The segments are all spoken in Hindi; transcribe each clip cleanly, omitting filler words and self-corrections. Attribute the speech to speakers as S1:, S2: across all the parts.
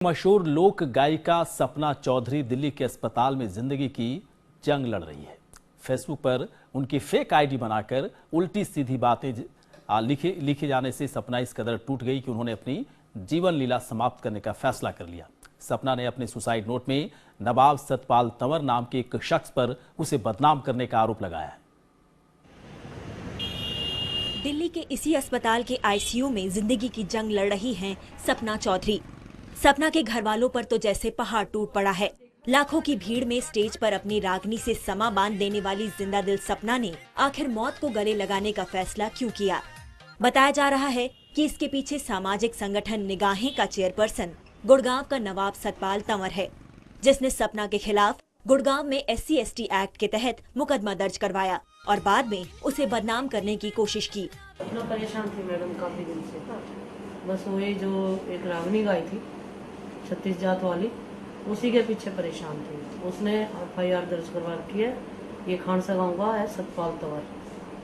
S1: मशहूर लोक गायिका सपना चौधरी दिल्ली के अस्पताल में जिंदगी की जंग लड़ रही है। फेसबुक पर उनकी फेक आईडी बनाकर उल्टी सीधी बातें लिखे जाने से सपना इस कदर टूट गई कि उन्होंने अपनी जीवन लीला समाप्त करने का फैसला कर लिया। सपना ने अपने सुसाइड नोट में नवाब सतपाल तंवर नाम के एक शख्स पर उसे बदनाम करने का आरोप लगाया है।
S2: दिल्ली के इसी अस्पताल के आईसीयू में जिंदगी की जंग लड़ रही हैं सपना चौधरी। सपना के घर वालों पर तो जैसे पहाड़ टूट पड़ा है। लाखों की भीड़ में स्टेज पर अपनी रागनी से समा बांध देने वाली जिंदा दिल सपना ने आखिर मौत को गले लगाने का फैसला क्यों किया? बताया जा रहा है कि इसके पीछे सामाजिक संगठन निगाहें का चेयरपर्सन गुड़गांव का नवाब सतपाल तंवर है, जिसने सपना के खिलाफ गुड़गांव में SC/ST एक्ट के तहत मुकदमा दर्ज करवाया और बाद में उसे बदनाम करने की कोशिश की।
S3: इतना परेशान थी मैडम काफी दिन से, बस वही जो एक रागनी गाई थी 36 जात वाली, उसी के पीछे परेशान थी। उसने FIR दर्ज करवा रखी है, ये खानसा गाँव का है सतपाल तंवर,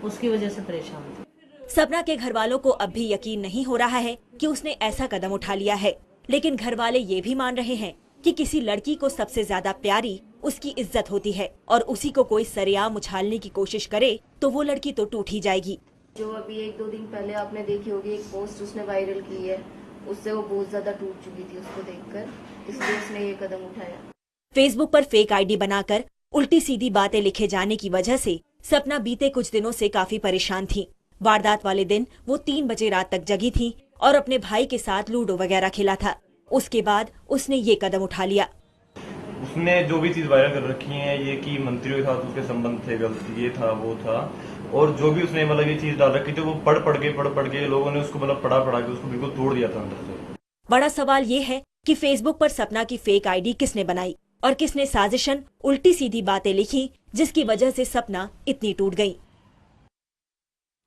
S3: उसकी वजह से परेशान थी।
S2: सपना के घर वालों को अब भी यकीन नहीं हो रहा है कि उसने ऐसा कदम उठा लिया है, लेकिन घर वाले ये भी मान रहे हैं कि किसी लड़की को सबसे ज्यादा प्यारी उसकी इज्जत होती है और उसी को कोई सरेआम उछालने की कोशिश करे तो वो लड़की तो टूट ही जाएगी।
S4: जो अभी 1-2 दिन पहले आपने देखी होगी, एक पोस्ट उसने वायरल की है, उससे वो बहुत ज्यादा टूट चुकी थी उसको देखकर, इसलिए उसने ये कदम उठाया।
S2: फेसबुक पर फेक आईडी बनाकर उल्टी सीधी बातें लिखे जाने की वजह से सपना बीते कुछ दिनों से काफी परेशान थी। वारदात वाले दिन वो 3 बजे रात तक जगी थी और अपने भाई के साथ लूडो वगैरह खेला था। उसके बाद उसने ये कदम उठा लिया।
S5: उसने जो भी चीज वायरल कर रखी है, ये कि मंत्रियों के साथ उसके संबंध थे, गलत ये था वो था, और जो भी उसने मतलब ये चीज डाल रखी थी वो पढ़ पढ़ के लोगों ने उसको मतलब पढ़ा के उसको बिल्कुल तोड़ दिया था अंदर से।
S2: बड़ा सवाल ये है कि फेसबुक पर सपना की फेक आईडी किसने बनाई और किसने साजिशन उल्टी सीधी बातें लिखी जिसकी वजह से सपना इतनी टूट गई।